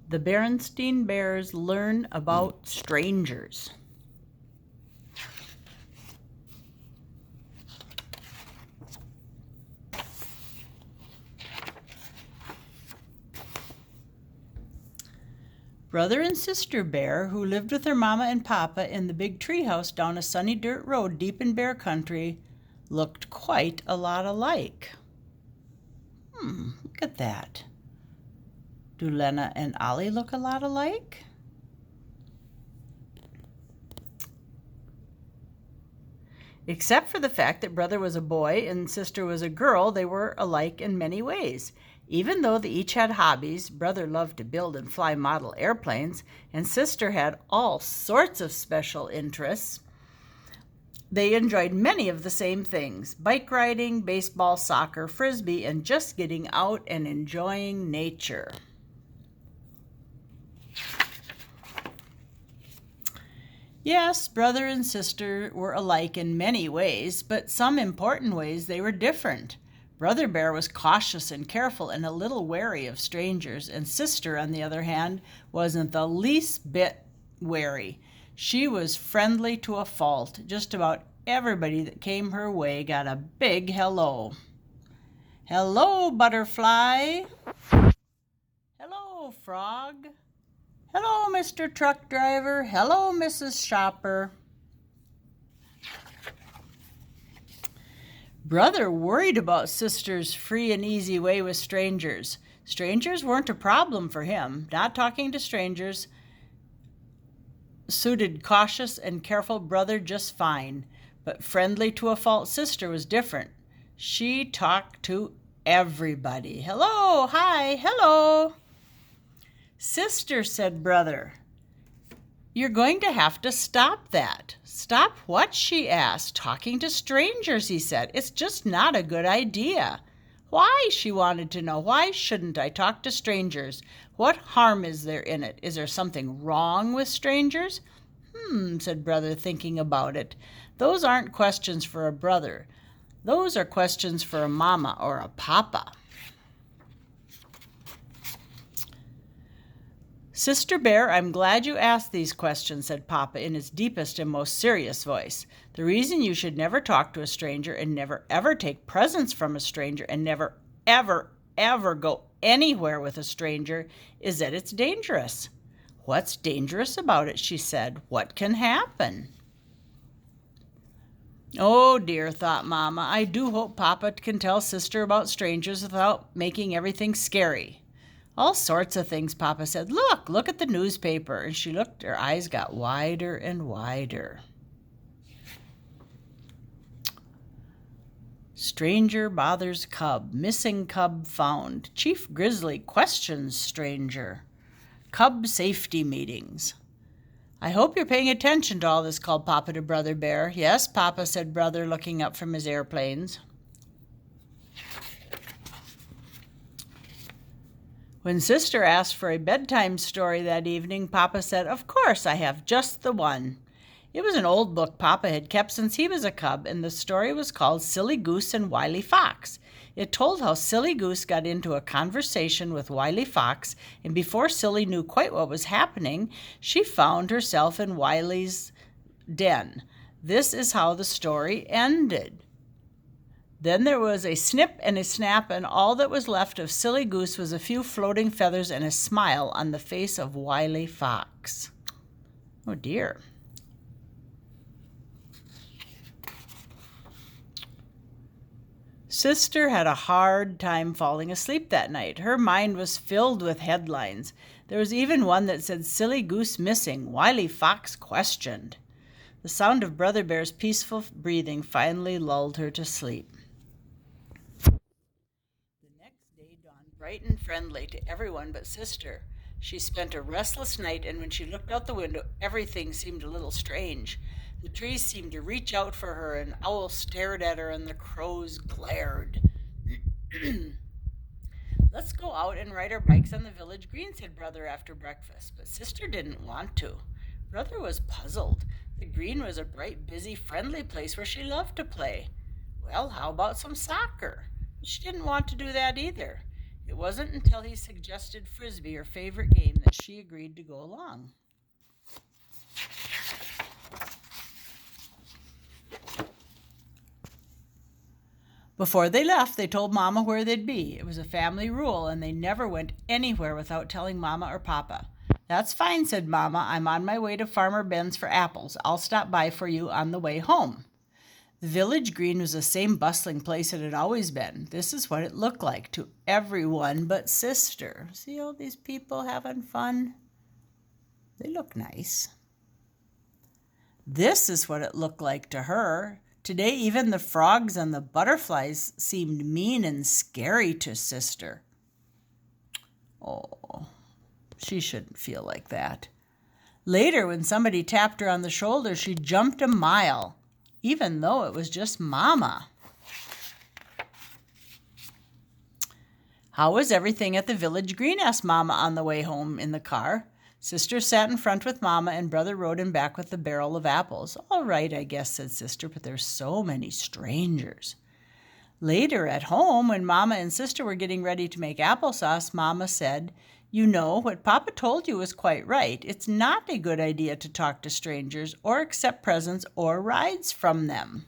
The Berenstain Bears learn about strangers. Brother and Sister Bear, who lived with their mama and papa in the big treehouse down a sunny dirt road deep in bear country, looked quite a lot alike. Look at that. Do Lena and Ollie look a lot alike? Except for the fact that brother was a boy and sister was a girl, they were alike in many ways. Even though they each had hobbies, brother loved to build and fly model airplanes, and sister had all sorts of special interests. They enjoyed many of the same things: bike riding, baseball, soccer, frisbee, and just getting out and enjoying nature. Yes, brother and sister were alike in many ways, but some important ways they were different. Brother Bear was cautious and careful and a little wary of strangers, and sister, on the other hand, wasn't the least bit wary. She was friendly to a fault. Just about everybody that came her way got a big hello. Hello, butterfly. Hello, frog. Hello, Mr. Truck Driver. Hello, Mrs. Shopper. Brother worried about sister's free and easy way with strangers. Strangers weren't a problem for him. Not talking to strangers suited cautious and careful brother just fine. But friendly to a fault sister was different. She talked to everybody. Hello, hi, hello. Sister, said brother, you're going to have to stop that. Stop what? She asked. Talking to strangers, he said. It's just not a good idea. Why? She wanted to know. Why shouldn't I talk to strangers? What harm is there in it? Is there something wrong with strangers? Said brother, thinking about it. Those aren't questions for a brother. Those are questions for a mama or a papa. Sister Bear, I'm glad you asked these questions, said Papa in his deepest and most serious voice. The reason you should never talk to a stranger and never ever take presents from a stranger and never ever ever go anywhere with a stranger is that it's dangerous. What's dangerous about it? She said. What can happen? Oh dear, thought Mama, I do hope Papa can tell Sister about strangers without making everything scary. All sorts of things, Papa said. Look at the newspaper. And she looked, her eyes got wider and wider. Stranger bothers cub. Missing cub found. Chief Grizzly questions stranger. Cub safety meetings. I hope you're paying attention to all this, called Papa to Brother Bear. Yes, Papa, said Brother, looking up from his airplanes. When Sister asked for a bedtime story that evening, Papa said, Of course, I have just the one. It was an old book Papa had kept since he was a cub, and the story was called Silly Goose and Wily Fox. It told how Silly Goose got into a conversation with Wily Fox, and before Silly knew quite what was happening, she found herself in Wily's den. This is how the story ended. Then there was a snip and a snap, and all that was left of Silly Goose was a few floating feathers and a smile on the face of Wily Fox. Oh dear. Sister had a hard time falling asleep that night. Her mind was filled with headlines. There was even one that said, Silly Goose missing, Wily Fox questioned. The sound of Brother Bear's peaceful breathing finally lulled her to sleep. The next day dawned bright and friendly to everyone but Sister. She spent a restless night, and when she looked out the window, everything seemed a little strange. The trees seemed to reach out for her, and owls stared at her, and the crows glared. Let's go out and ride our bikes on the village green, said Brother after breakfast, but Sister didn't want to. Brother was puzzled. The green was a bright, busy, friendly place where she loved to play. Well, how about some soccer? She didn't want to do that either. It wasn't until he suggested Frisbee, her favorite game, that she agreed to go along. Before they left, they told Mama where they'd be. It was a family rule, and they never went anywhere without telling Mama or Papa. "That's fine," said Mama. "I'm on my way to Farmer Ben's for apples. I'll stop by for you on the way home." The village green was the same bustling place it had always been. This is what it looked like to everyone but Sister. See all these people having fun? They look nice. This is what it looked like to her. Today, even the frogs and the butterflies seemed mean and scary to Sister. Oh, she shouldn't feel like that. Later, when somebody tapped her on the shoulder, she jumped a mile, even though it was just Mama. "How was everything at the village green?" asked Mama on the way home in the car. Sister sat in front with Mama, and Brother rode in back with the barrel of apples. "All right, I guess," said Sister, "but there's so many strangers." Later at home, when Mama and Sister were getting ready to make applesauce, Mama said, "You know, what Papa told you was quite right. It's not a good idea to talk to strangers or accept presents or rides from them."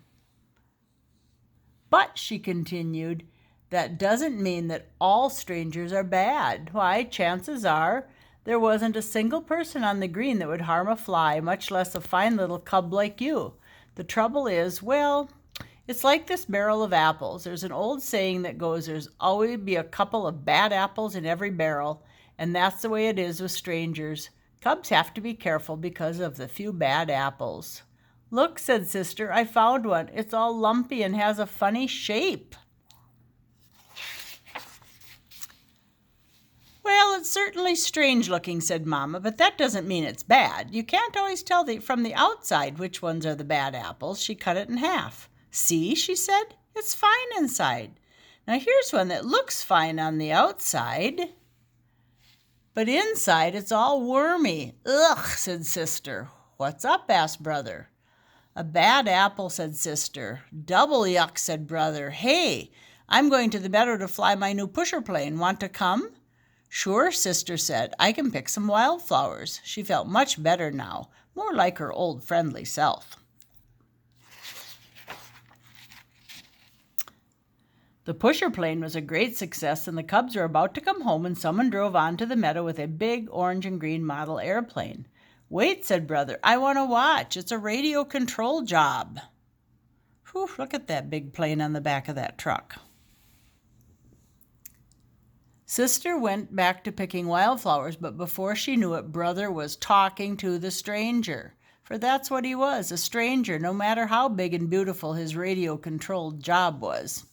"But," she continued, "that doesn't mean that all strangers are bad. Why, chances are there wasn't a single person on the green that would harm a fly, much less a fine little cub like you. The trouble is, well, it's like this barrel of apples. There's an old saying that goes, there's always be a couple of bad apples in every barrel, and that's the way it is with strangers. Cubs have to be careful because of the few bad apples." "Look," said Sister, "I found one. It's all lumpy and has a funny shape." "Well, it's certainly strange looking," said Mama, "but that doesn't mean it's bad. You can't always tell from the outside which ones are the bad apples." She cut it in half. "See," she said, "it's fine inside. Now here's one that looks fine on the outside, but inside it's all wormy." "Ugh," said Sister. "What's up?" asked Brother. "A bad apple," said Sister. "Double yuck," said Brother. "Hey, I'm going to the meadow to fly my new pusher plane. Want to come?" "Sure," Sister said. "I can pick some wildflowers." She felt much better now, more like her old friendly self. The pusher plane was a great success, and the cubs were about to come home when someone drove onto the meadow with a big orange and green model airplane. "Wait," said Brother, "I want to watch. It's a radio control job." Whew, look at that big plane on the back of that truck. Sister went back to picking wildflowers, but before she knew it, Brother was talking to the stranger. For that's what he was, a stranger, no matter how big and beautiful his radio-controlled job was.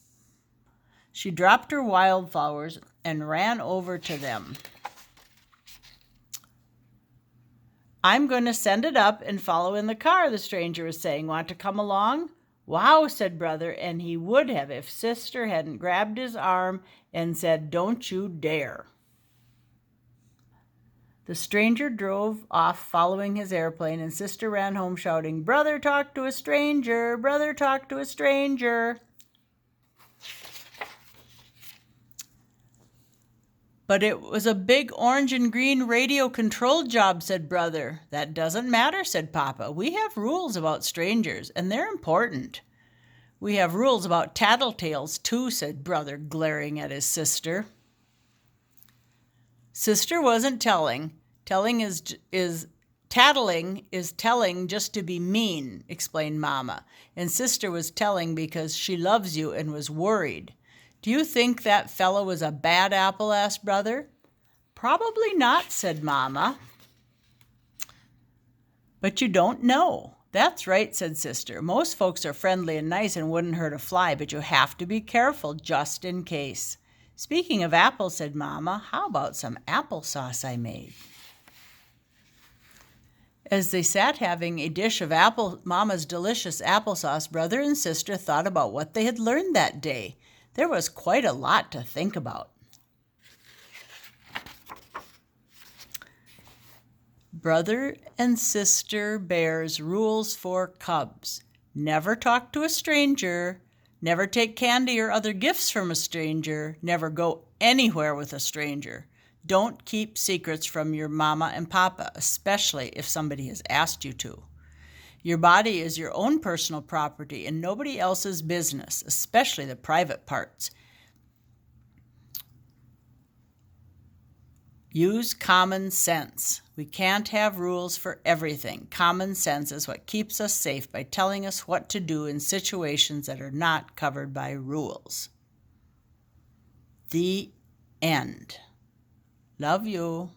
She dropped her wildflowers and ran over to them. "I'm going to send it up and follow in the car," the stranger was saying. "Want to come along?" "Wow," said Brother, and he would have if Sister hadn't grabbed his arm and said, "Don't you dare." The stranger drove off following his airplane, and Sister ran home shouting, "Brother talked to a stranger! Brother talked to a stranger!" "But it was a big orange and green radio control job," said Brother. "That doesn't matter," said Papa. "We have rules about strangers, and they're important." "We have rules about tattletales, too," said Brother, glaring at his sister. Sister wasn't telling. Tattling is telling just to be mean, explained Mama. And Sister was telling because she loves you and was worried. "Do you think that fellow was a bad apple?" asked Brother. "Probably not," said Mama. "But you don't know." "That's right," said Sister. "Most folks are friendly and nice and wouldn't hurt a fly, but you have to be careful just in case." "Speaking of apples," said Mama, "how about some applesauce I made?" As they sat having a dish of Mama's delicious applesauce, Brother and Sister thought about what they had learned that day. There was quite a lot to think about. Brother and Sister Bear's rules for cubs. Never talk to a stranger. Never take candy or other gifts from a stranger. Never go anywhere with a stranger. Don't keep secrets from your mama and papa, especially if somebody has asked you to. Your body is your own personal property and nobody else's business, especially the private parts. Use common sense. We can't have rules for everything. Common sense is what keeps us safe by telling us what to do in situations that are not covered by rules. The end. Love you.